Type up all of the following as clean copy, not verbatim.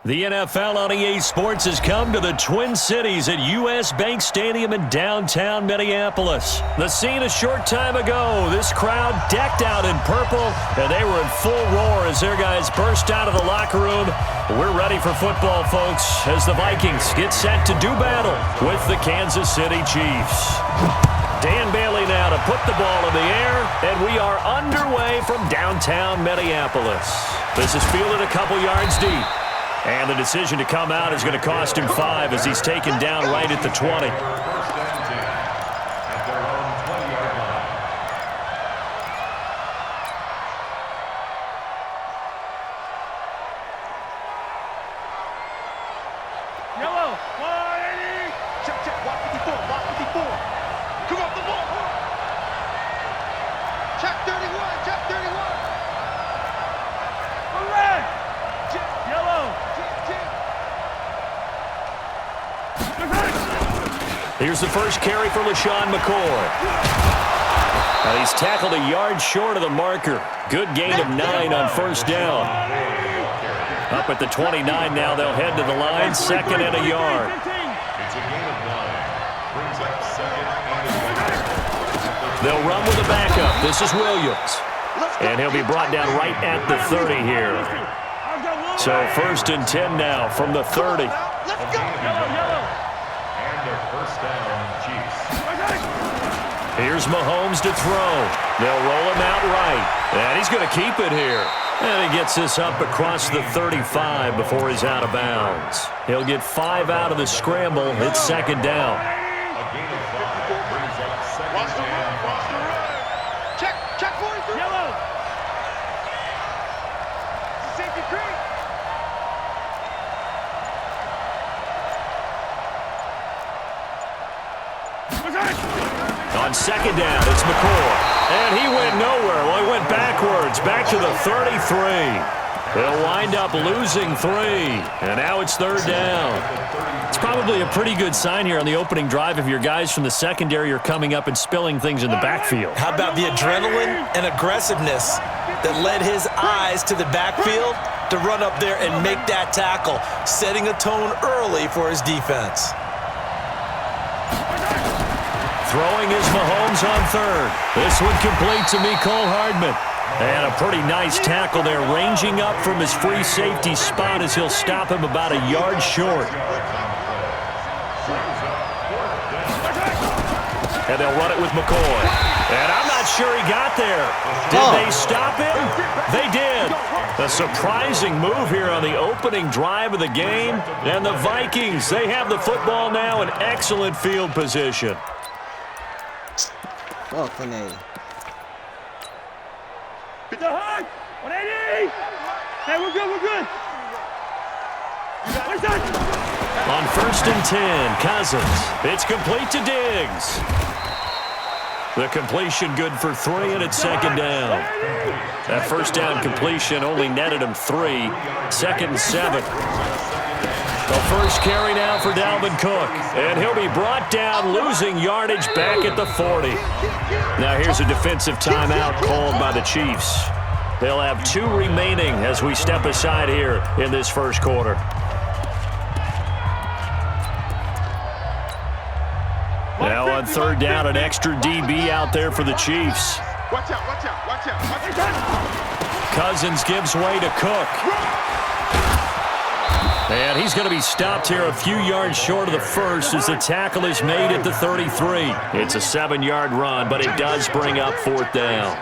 The NFL on EA Sports has come to the Twin Cities at U.S. Bank Stadium in downtown Minneapolis. The scene a short time ago, this crowd decked out in purple, and they were in full roar as their guys burst out of the locker room. We're ready for football, folks, as the Vikings get set to do battle with the Kansas City Chiefs. Dan Bailey now to put the ball in the air, and we are underway from downtown Minneapolis. This is fielded a couple yards deep. And the decision to come out is going to cost him 5 as he's taken down right at the 20. Yellow, 180. Check, check, block 54, block 54. Come off the ball. Check 31, check 31. Red. Check, yellow. Here's the first carry for LaShawn McCoy. He's tackled a yard short of the marker. Good gain of 9 on first down. Up at the 29 now, they'll head to the line, second and a yard. They'll run with a backup. This is Williams. And he'll be brought down right at the 30 here. So first and 10 now from the 30. Let's go. Here's Mahomes to throw. They'll roll him out right. And he's going to keep it here. And he gets this up across the 35 before he's out of bounds. He'll get 5 out of the scramble. It's second down. Check, check 43. Yellow. Safety green. On second down, it's McCoy. And he went nowhere. Well, he went backwards, back to the 33. They'll wind up losing 3. And now it's third down. It's probably a pretty good sign here on the opening drive if your guys from the secondary are coming up and spilling things in the backfield. How about the adrenaline and aggressiveness that led his eyes to the backfield to run up there and make that tackle, setting a tone early for his defense. Throwing is Mahomes on third. This one complete to Mecole Hardman. And a pretty nice tackle there, ranging up from his free safety spot as he'll stop him about a yard short. And they'll run it with McCoy. And I'm not sure he got there. Did they stop him? They did. A surprising move here on the opening drive of the game. And the Vikings, they have the football now in excellent field position. Fucking A. Get the hug. 180. Hey, we're good, we're good. On first and 10, Cousins. It's complete to Diggs. The completion good for 3, and it's second down. That first down completion only netted him 3. Second and 7. The first carry now for Dalvin Cook. And he'll be brought down, losing yardage back at the 40. Now here's a defensive timeout called by the Chiefs. They'll have 2 remaining as we step aside here in this first quarter. Now on third down, an extra DB out there for the Chiefs. Watch out, watch out, watch out. Watch out. Cousins gives way to Cook. And he's going to be stopped here a few yards short of the first as the tackle is made at the 33. It's a 7-yard run, but it does bring up fourth down.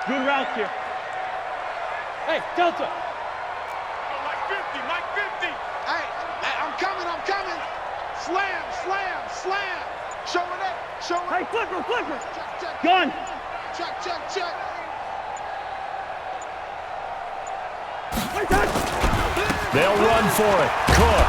Good route here. Hey, Delta. Like 50, like 50. Hey, I'm coming, I'm coming. Slam, slam, slam. Showing up, showing up. Hey, flipper, flipper. Check, check. Gun. Check, check, check. They'll run for it. Cook.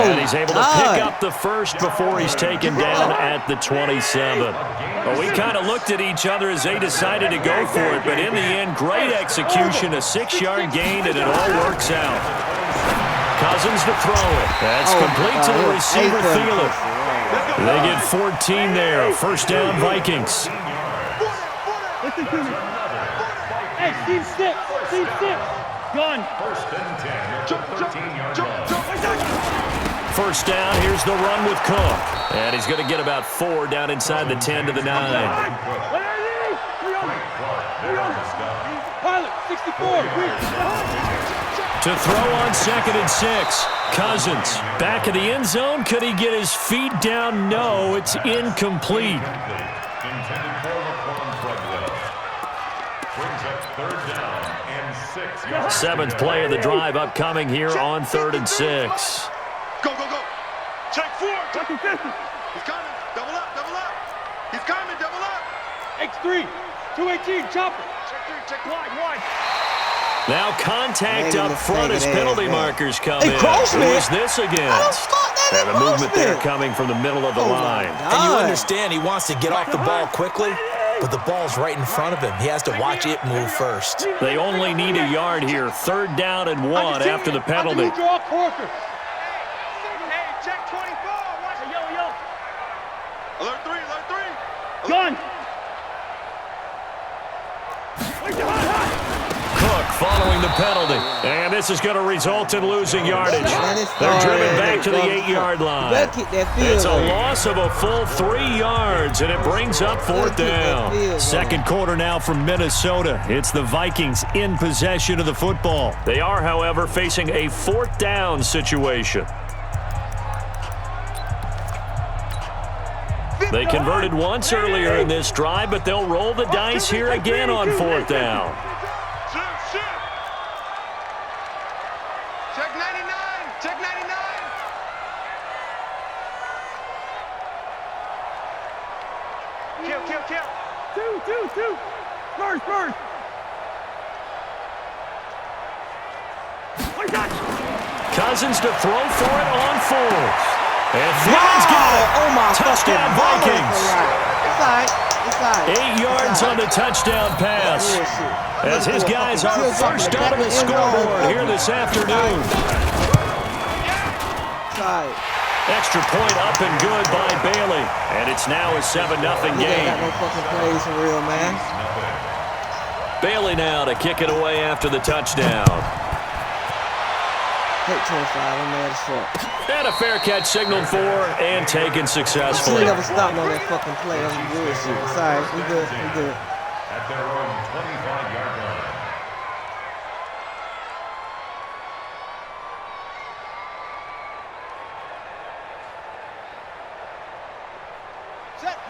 And he's able to pick up the first before he's taken down at the 27. Well, we kind of looked at each other as they decided to go for it, but in the end, great execution, a 6-yard gain, and it all works out. Cousins to throw it. That's complete to the receiver, Thielen. They get 14 there. First down, Vikings. Listen to me. Hey, Steve Stick. Steve Stick. Gun. First down, here's the run with Cook. And he's going to get about 4 down inside the 10 to the 9. Pilot, 64. To throw on 2nd and 6. Cousins back in the end zone. Could he get his feet down? No, it's incomplete. Seventh play of the drive upcoming here on 3rd and 6. Go, go, go. Check 4. He's coming. Double up, double up. He's coming, double up. X3. 218, chopper. Check 3, check wide. Now contact up front as penalty markers come in. Who is this against? And the movement there coming from the middle of the line. And you understand he wants to get off the ball quickly, but the ball's right in front of him. He has to watch it move first. They only need a yard here. 3rd down and 1 after the penalty. Check 24. Watch it, yo. Alert 3. Gun. Cook following the penalty. And this is going to result in losing yardage. They're driven back to the 8-yard line. It's a loss of a full 3 yards, and it brings up 4th down. Second quarter now from Minnesota. It's the Vikings in possession of the football. They are, however, facing a 4th down situation. They converted once earlier in this drive, but they'll roll the dice here again on 4th down. Check 99. Check 99. Kill. 2. First. Cousins to throw for it on 4th. And Thiel's got it. Oh, my touchdown Vikings. It's all right. 8 yards on the touchdown pass. As his guys are first out of the scoreboard here this afternoon. Extra point up and good by Bailey. And it's now a 7-0 game. Got no fucking plays for real, man. Bailey now to kick it away after the touchdown. Hit 25, I'm mad as fuck. And a fair catch signaled for and taken successfully. He never stopped on that fucking play. That was bullshit. It's all right. We good. At their own 25-yard line.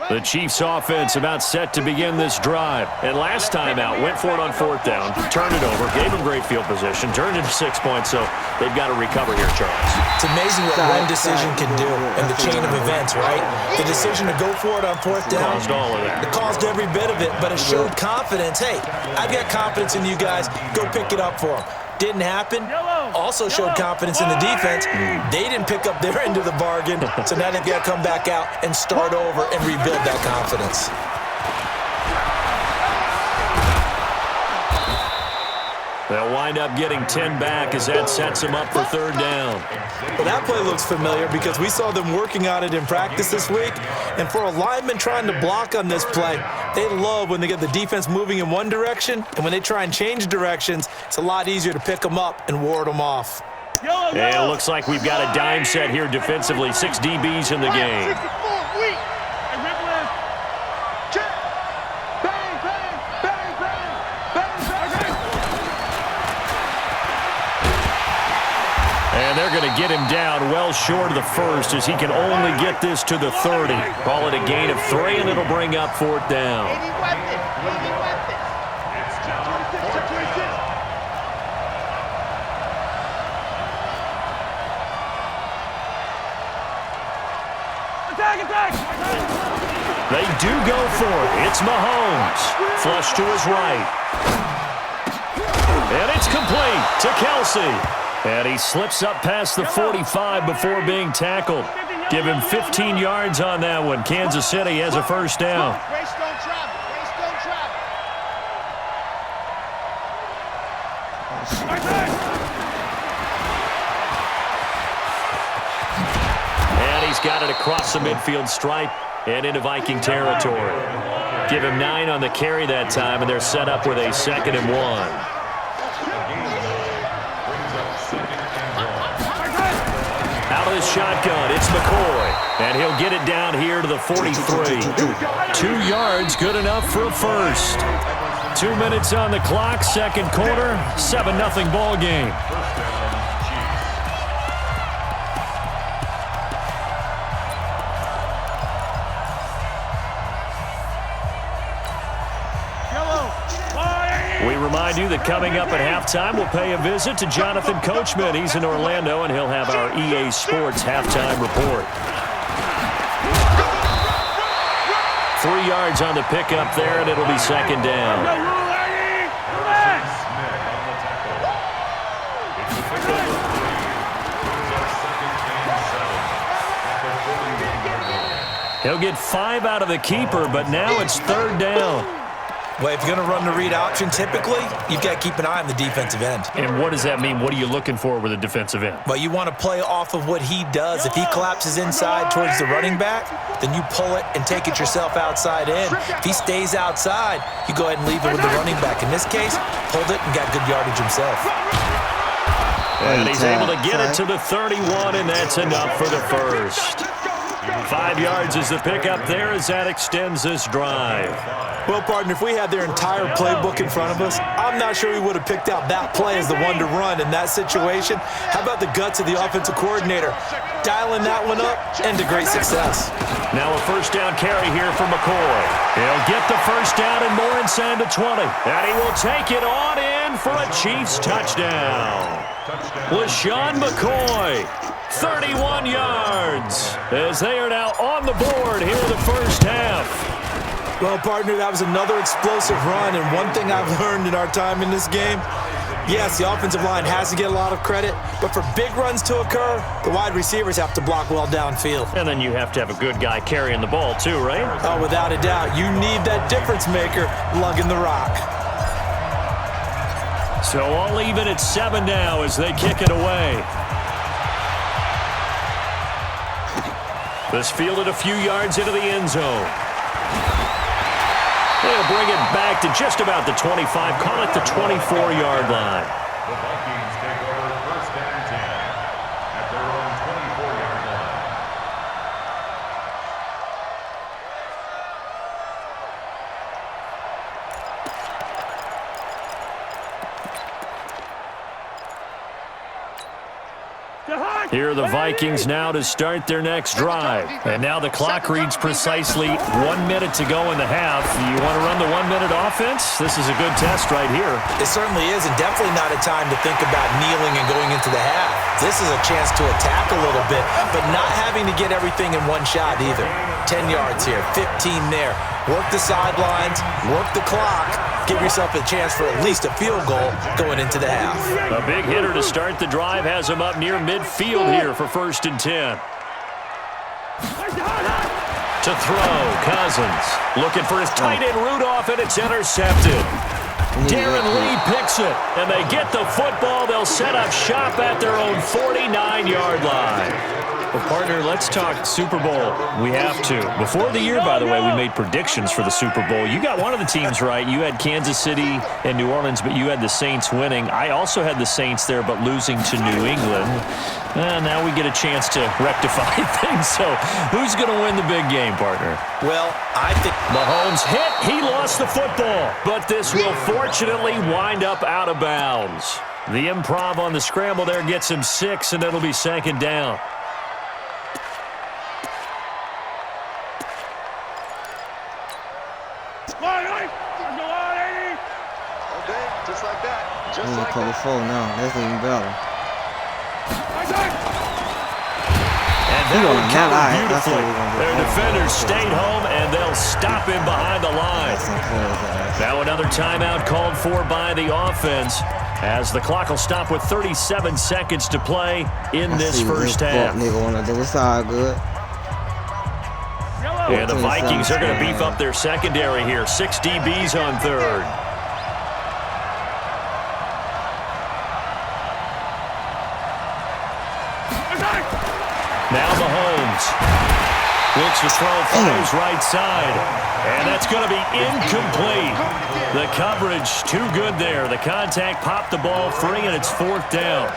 The Chiefs offense about set to begin this drive. And last time out, went for it on 4th down, turned it over, gave them great field position, turned it to 6 points, so they've got to recover here, Charles. It's amazing what one decision can do in the chain of events, right? The decision to go for it on 4th down. Caused all of that. It caused every bit of it, but it showed confidence. Hey, I've got confidence in you guys. Go pick it up for them. Didn't happen. Also showed confidence in the defense. They didn't pick up their end of the bargain, so now they've got to come back out and start over and rebuild that confidence. They'll wind up getting 10 back as that sets them up for 3rd down. Well, that play looks familiar because we saw them working on it in practice this week. And for a lineman trying to block on this play, they love when they get the defense moving in one direction. And when they try and change directions, it's a lot easier to pick them up and ward them off. And it looks like we've got a dime set here defensively. 6 DBs in the game. And they're going to get him down well short of the 1st as he can only get this to the 30. Call it a gain of 3, and it'll bring up 4th down. Attack! They do go for it. It's Mahomes. Flush to his right. And it's complete to Kelsey. And he slips up past the 45 before being tackled. Give him 15 yards on that one. Kansas City has a first down. Race don't travel. And he's got it across the midfield stripe and into Viking territory. Give him 9 on the carry that time, and they're set up with a 2nd and 1. the shotgun. It's McCoy. And he'll get it down here to the 43. 2 yards, good enough for a first. 2 minutes on the clock, second quarter, 7-0 ball game. We remind you that coming up at halftime, we'll pay a visit to Jonathan Coachman. He's in Orlando, and he'll have our EA Sports halftime report. 3 yards on the pickup there, and it'll be second down. He'll get 5 out of the keeper, but now it's third down. Well, if you're going to run the read option, typically, you've got to keep an eye on the defensive end. And what does that mean? What are you looking for with a defensive end? Well, you want to play off of what he does. If he collapses inside towards the running back, then you pull it and take it yourself outside in. If he stays outside, you go ahead and leave it with the running back. In this case, pulled it and got good yardage himself. And he's able to get it to the 31, and that's enough for the first. 5 yards is the pickup there as that extends this drive. Well, partner, if we had their entire playbook in front of us, I'm not sure we would have picked out that play as the one to run in that situation. How about the guts of the offensive coordinator? Dialing that one up and to great success. Now a first down carry here for McCoy. He'll get the first down and more inside the 20. And he will take it on in for a Chiefs touchdown. LaShawn McCoy, 31 yards, as they are now on the board here in the first half. Well, partner, that was another explosive run, and one thing I've learned in our time in this game, yes, the offensive line has to get a lot of credit, but for big runs to occur, the wide receivers have to block well downfield. And then you have to have a good guy carrying the ball too, right? Oh, without a doubt. You need that difference maker lugging the rock. So all even at 7 now as they kick it away. This fielded a few yards into the end zone. They'll bring it back to just about the 25, call it the 24-yard line. The Vikings take over first and 10 at their own 24-yard line. Here are the Vikings now to start their next drive. And now the clock reads precisely 1 minute to go in the half. You want to run the 1 minute offense? This is a good test right here. It certainly is, and definitely not a time to think about kneeling and going into the half. This is a chance to attack a little bit, but not having to get everything in one shot either. 10 yards here, 15 there. Work the sidelines, work the clock. Give yourself a chance for at least a field goal going into the half. A big hitter to start the drive has him up near midfield here for first and 10. To throw, Cousins. Looking for his tight end Rudolph, and it's intercepted. Darren Lee picks it, and they get the football. They'll set up shop at their own 49-yard line. Well, partner, let's talk Super Bowl. We have to. Before the year, by the way, we made predictions for the Super Bowl. You got one of the teams right. You had Kansas City and New Orleans, but you had the Saints winning. I also had the Saints there, but losing to New England. Now we get a chance to rectify things. So who's going to win the big game, partner? Well, I think Mahomes hit. He lost the football, but this will fortunately wind up out of bounds. The improv on the scramble there gets him 6, and it'll be second down. Just like that. Just like cover that. 4 now. That's even better. And that gonna one have covered eye. beautifully. That's what we're gonna do. Their defenders stayed home, and they'll stop him behind the line. Now another timeout called for by the offense as the clock will stop with 37 seconds to play in this first half. Nigga wanna do it's all good. And the Vikings are going to beef up their secondary here. 6 DBs on third. Now Mahomes looks to throw, fires right side. And that's going to be incomplete. The coverage too good there. The contact popped the ball free, and it's fourth down.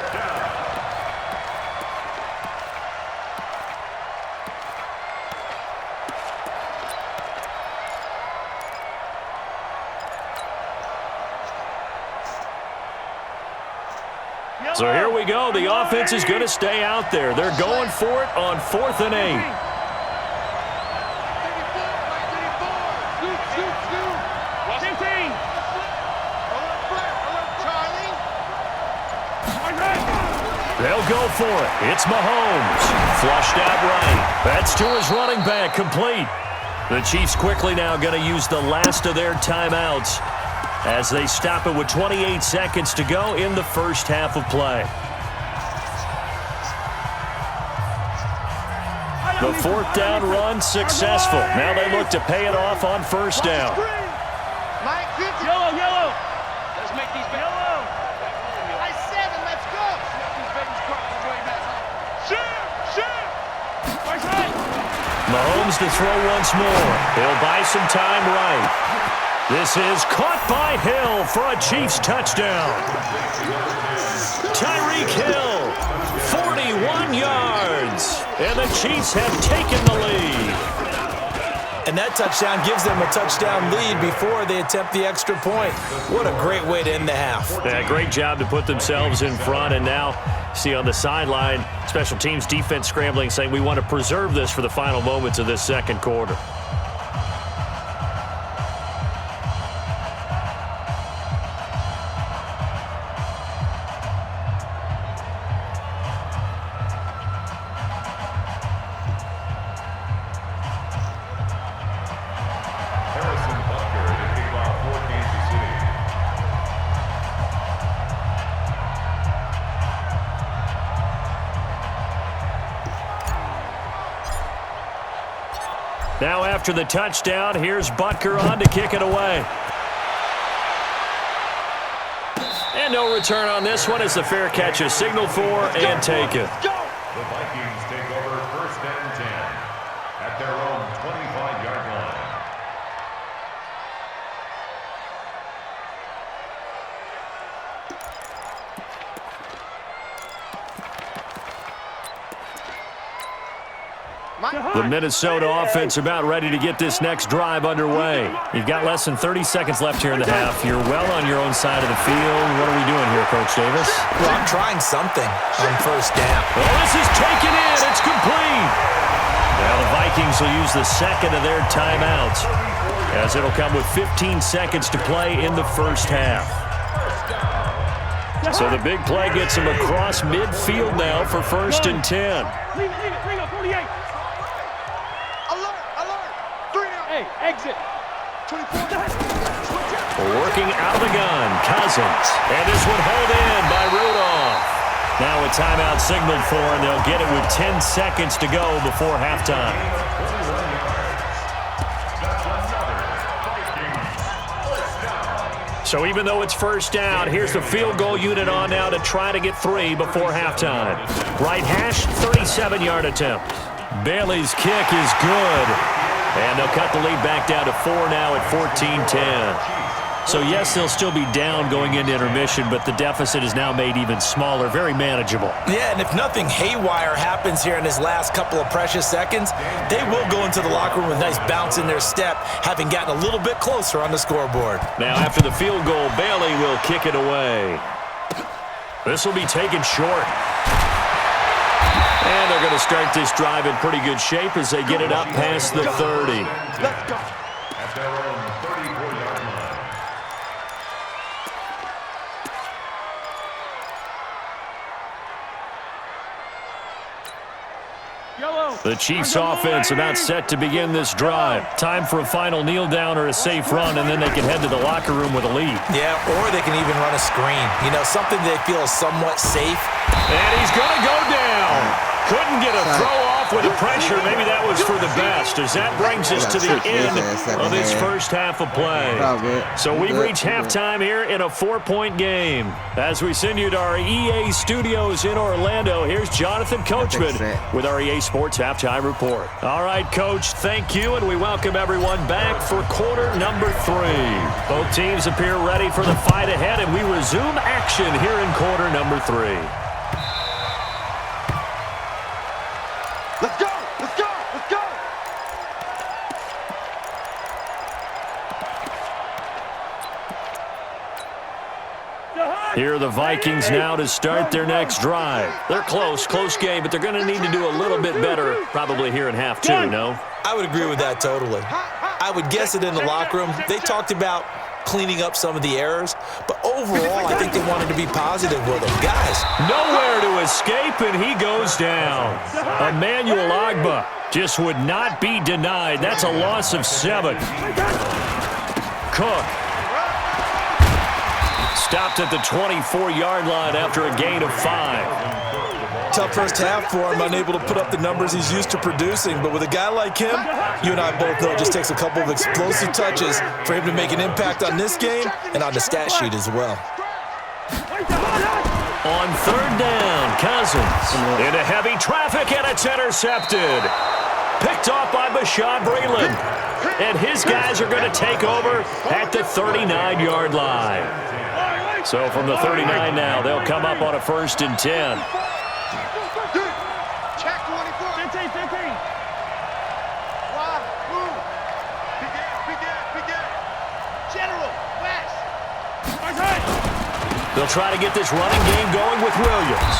So here we go. The offense is going to stay out there. They're going for it on 4th and 8. They'll go for it. It's Mahomes. Flushed out right. That's to his running back, complete. The Chiefs quickly now going to use the last of their timeouts as they stop it with 28 seconds to go in the first half of play. The 4th down run successful. Now they look to pay it off on 1st down. Yellow. Let's make these yellow. I said it. Let's go. Mahomes to throw once more. He'll buy some time right. This is caught by Hill for a Chiefs touchdown. Tyreek Hill, 41 yards. And the Chiefs have taken the lead. And that touchdown gives them a touchdown lead before they attempt the extra point. What a great way to end the half. Yeah, great job to put themselves in front. And now, see on the sideline, special teams defense scrambling, saying we want to preserve this for the final moments of this second quarter. Now after the touchdown, here's Butker on to kick it away. And no return on this one as the fair catch is signaled for and taken. The Vikings take over 1st and 10 at their own 25-yard line. The Minnesota offense about ready to get this next drive underway. You've got less than 30 seconds left here in the half. You're well on your own side of the field. What are we doing here, Coach Davis? Well, I'm trying something on 1st down. Well, this is taken in. It's complete. Now the Vikings will use the second of their timeouts as it'll come with 15 seconds to play in the first half. So the big play gets them across midfield now for 1st and 10. Exit. Working out of the gun, Cousins. And this one hauled in by Rudolph. Now a timeout signaled for, and they'll get it with 10 seconds to go before halftime. So even though it's 1st down, here's the field goal unit on now to try to get 3 before halftime. Right hash, 37-yard attempt. Bailey's kick is good. And they'll cut the lead back down to 4 now at 14-10. So, yes, they'll still be down going into intermission, but the deficit is now made even smaller, very manageable. Yeah, and if nothing haywire happens here in his last couple of precious seconds, they will go into the locker room with a nice bounce in their step, having gotten a little bit closer on the scoreboard. Now, after the field goal, Bailey will kick it away. This will be taken short. And they're going to start this drive in pretty good shape as they get it up past the 30. Let's go. At their own 34-yard line. The Chiefs offense about set to begin this drive. Time for a final kneel down or a safe run, and then they can head to the locker room with a lead. Yeah, or they can even run a screen. You know, something they feel is somewhat safe. And he's going to go down. Couldn't get a throw off with the pressure. Maybe that was for the best, as that brings us to the end of this first half of play. So we've reached halftime here in a 4-point game. As we send you to our EA studios in Orlando, here's Jonathan Coachman with our EA Sports Halftime Report. All right, Coach, thank you, and we welcome everyone back for quarter number 3. Both teams appear ready for the fight ahead, and we resume action here in quarter number 3. Let's go! Let's go! Let's go! Here are the Vikings now to start their next drive. They're close game, but they're going to need to do a little bit better probably here in half two, no? I would agree with that totally. I would guess it in the locker room. They talked about cleaning up some of the errors, but overall, I think they wanted to be positive with them. Guys. Nowhere to escape, and he goes down. Emmanuel Ogbah just would not be denied. That's a loss of 7. Cook. Stopped at the 24-yard line after a gain of 5. Tough first half for him, unable to put up the numbers he's used to producing. But with a guy like him, you and I both know it just takes a couple of explosive touches for him to make an impact on this game and on the stat sheet as well. On 3rd down, Cousins into heavy traffic, and it's intercepted. Picked off by Bashaud Breeland. And his guys are going to take over at the 39-yard line. So from the 39 now, they'll come up on a 1st and 10. Check 24. 15. Wide, move. Begin. General, West. They'll try to get this running game going with Williams.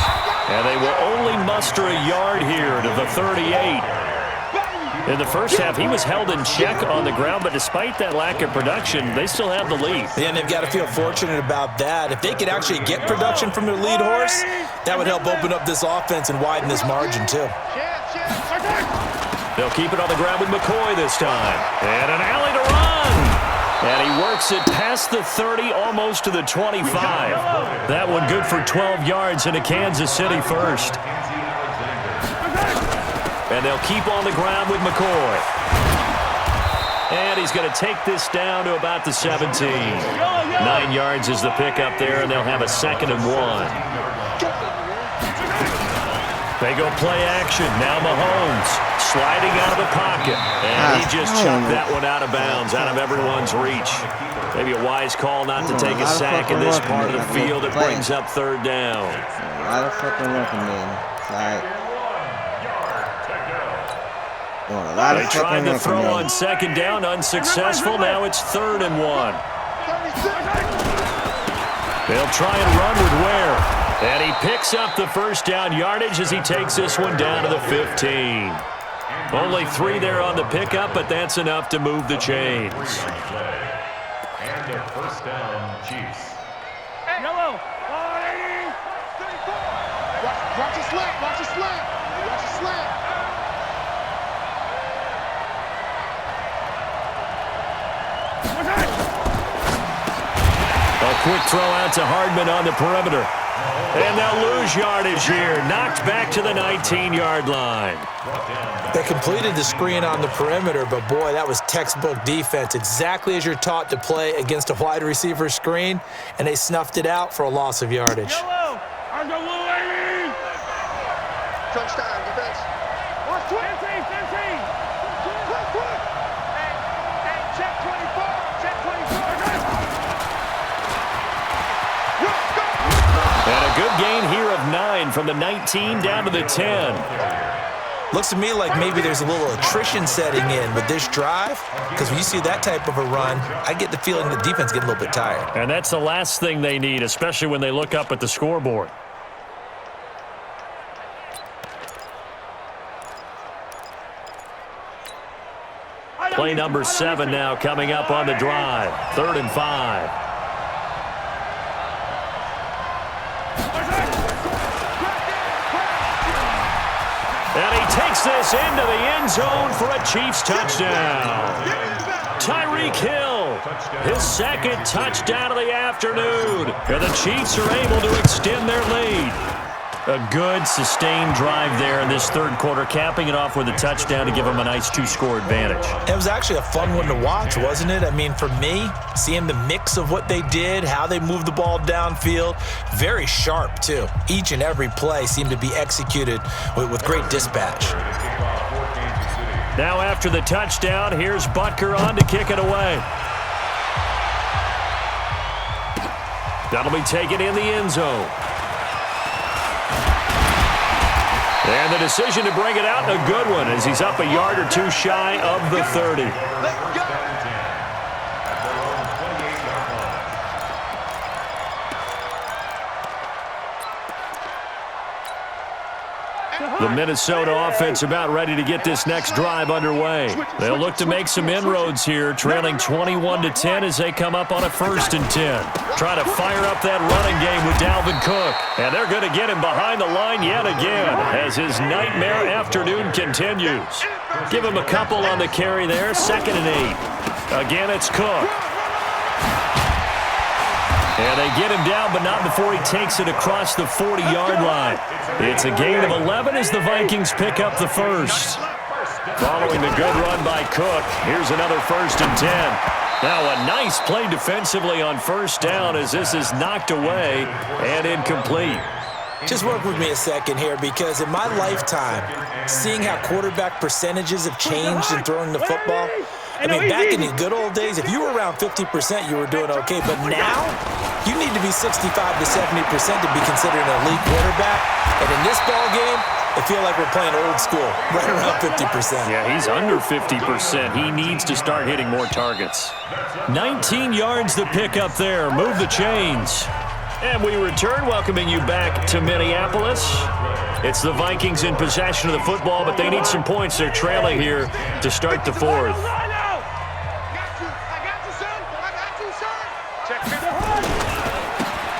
And they will only muster a yard here to the 38. In the first half, he was held in check on the ground, but despite that lack of production, they still have the lead. Yeah, and they've got to feel fortunate about that. If they could actually get production from their lead horse, that would help open up this offense and widen this margin, too. They'll keep it on the ground with McCoy this time. And an alley to run. And he works it past the 30, almost to the 25. That one good for 12 yards into Kansas City first. And they'll keep on the ground with McCoy. And he's going to take this down to about the 17. 9 yards is the pickup there, and they'll have a 2nd and 1. They go play action. Now Mahomes sliding out of the pocket. And he just chucked that one out of bounds, out of everyone's reach. Maybe a wise call not to take a sack in this part of the field. It brings up 3rd down. A lot of fucking working, man. They tried to throw on 2nd down, unsuccessful. Now it's 3rd and 1. They'll try and run with Ware. And he picks up the 1st down yardage as he takes this one down to the 15. Only 3 there on the pickup, but that's enough to move the chains. And a 1st down, Chiefs. Yellow. Watch your slant. Watch your slant. A quick throw out to Hardman on the perimeter. And they'll lose yardage here. Knocked back to the 19-yard line. They completed the screen on the perimeter, but boy, that was textbook defense. Exactly as you're taught to play against a wide receiver screen, and they snuffed it out for a loss of yardage. Touchdown, defense. 15. Hey, check 24. Check 24. And a good gain here of 9 from the 19 down to the 10. Looks to me like maybe there's a little attrition setting in with this drive, because when you see that type of a run, I get the feeling the defense getting a little bit tired. And that's the last thing they need, especially when they look up at the scoreboard. Play number 7 now coming up on the drive. 3rd and 5. And he takes this into the end zone for a Chiefs touchdown. Tyreek Hill, his 2nd touchdown of the afternoon. And the Chiefs are able to extend their lead. A good, sustained drive there in this 3rd quarter, capping it off with a touchdown to give them a nice 2-score advantage. It was actually a fun one to watch, wasn't it? I mean, for me, seeing the mix of what they did, how they moved the ball downfield, very sharp, too. Each and every play seemed to be executed with great dispatch. Now after the touchdown, here's Butker on to kick it away. That'll be taken in the end zone. And the decision to bring it out, a good one, as he's up a yard or 2 shy of the 30. The Minnesota offense about ready to get this next drive underway. They'll look to make some inroads here, trailing 21-10 as they come up on a 1st and 10. Try to fire up that running game with Dalvin Cook. And they're going to get him behind the line yet again as his nightmare afternoon continues. Give him a couple on the carry there, 2nd and 8. Again, it's Cook. And they get him down, but not before he takes it across the 40-yard line. It's a gain of 11 as the Vikings pick up the 1st. Following the good run by Cook, here's another 1st and 10. Now a nice play defensively on 1st down as this is knocked away and incomplete. Just work with me a second here, because in my lifetime, seeing how quarterback percentages have changed in throwing the football, I mean, back in the good old days, if you were around 50%, you were doing okay. But now, you need to be 65 to 70% to be considered an elite quarterback. And in this ball game, I feel like we're playing old school, right around 50%. Yeah, he's under 50%. He needs to start hitting more targets. 19 yards to pick up there. Move the chains. And we return, welcoming you back to Minneapolis. It's the Vikings in possession of the football, but they need some points. They're trailing here to start the 4th.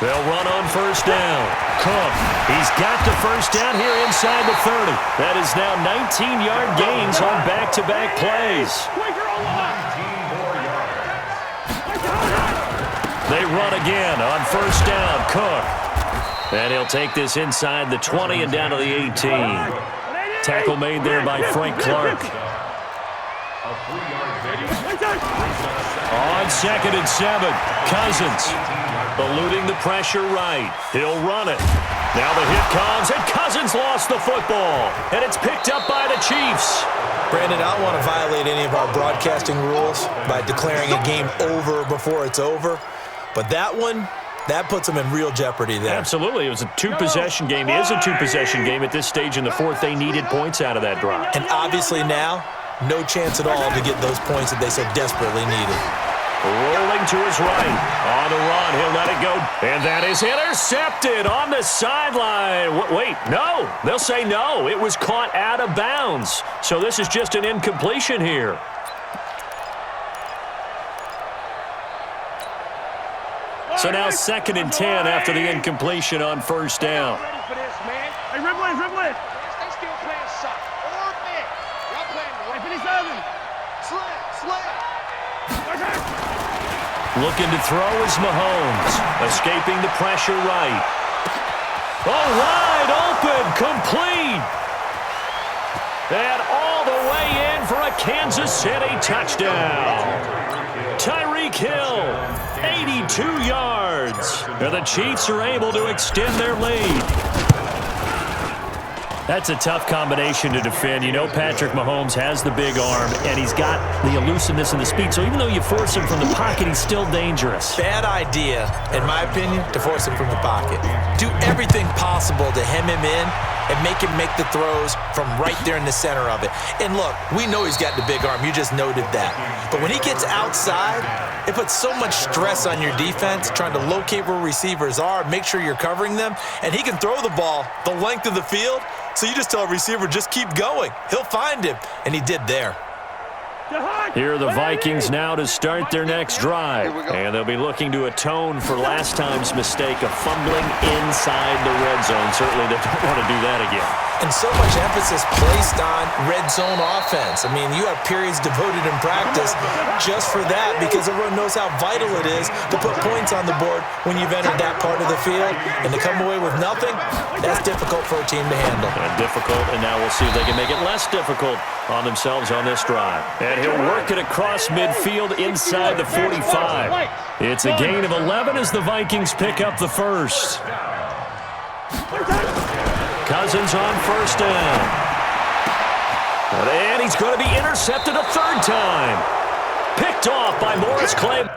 They'll run on 1st down. Cook, he's got the 1st down here inside the 30. That is now 19-yard gains on back-to-back plays. They run again on 1st down. Cook. And he'll take this inside the 20 and down to the 18. Tackle made there by Frank Clark. On 2nd and 7, Cousins. Eluding the pressure right. He'll run it. Now the hit comes, and Cousins lost the football. And it's picked up by the Chiefs. Brandon, I don't want to violate any of our broadcasting rules by declaring a game over before it's over. But that one, that puts them in real jeopardy there. Absolutely. It was a two-possession game. It is a two-possession game at this stage in the 4th. They needed points out of that drive. And obviously now, no chance at all to get those points that they so desperately needed. Rolling to his right. On the run, he'll let it go. And that is intercepted on the sideline. Wait, no. They'll say no. It was caught out of bounds. So this is just an incompletion here. So now 2nd and 10 after the incompletion on 1st down. Ready for this, man. Hey, dribble in. They still playing soft. Or man. Y'all playing the 57. Slam. Looking to throw is Mahomes. Escaping the pressure right. Oh, wide open. Complete. And all the way in for a Kansas City touchdown. Tyreek Hill, 82 yards. And the Chiefs are able to extend their lead. That's a tough combination to defend. You know Patrick Mahomes has the big arm, and he's got the elusiveness and the speed. So even though you force him from the pocket, he's still dangerous. Bad idea, in my opinion, to force him from the pocket. Do everything possible to hem him in and make him make the throws from right there in the center of it. And look, we know he's got the big arm. You just noted that. But when he gets outside, it puts so much stress on your defense trying to locate where receivers are, make sure you're covering them, and he can throw the ball the length of the field. So you just tell a receiver, just keep going. He'll find him, and he did there. Here are the Vikings now to start their next drive. And they'll be looking to atone for last time's mistake of fumbling inside the red zone. Certainly they don't want to do that again. And so much emphasis placed on red zone offense. I mean, you have periods devoted in practice just for that because everyone knows how vital it is to put points on the board when you've entered that part of the field. And to come away with nothing, that's difficult for a team to handle. And difficult, and now we'll see if they can make it less difficult on themselves on this drive. And he'll work it across midfield inside the 45. It's a gain of 11 as the Vikings pick up the 1st. Cousins on 1st down. And he's going to be intercepted a 3rd time. Picked off by Morris Clay.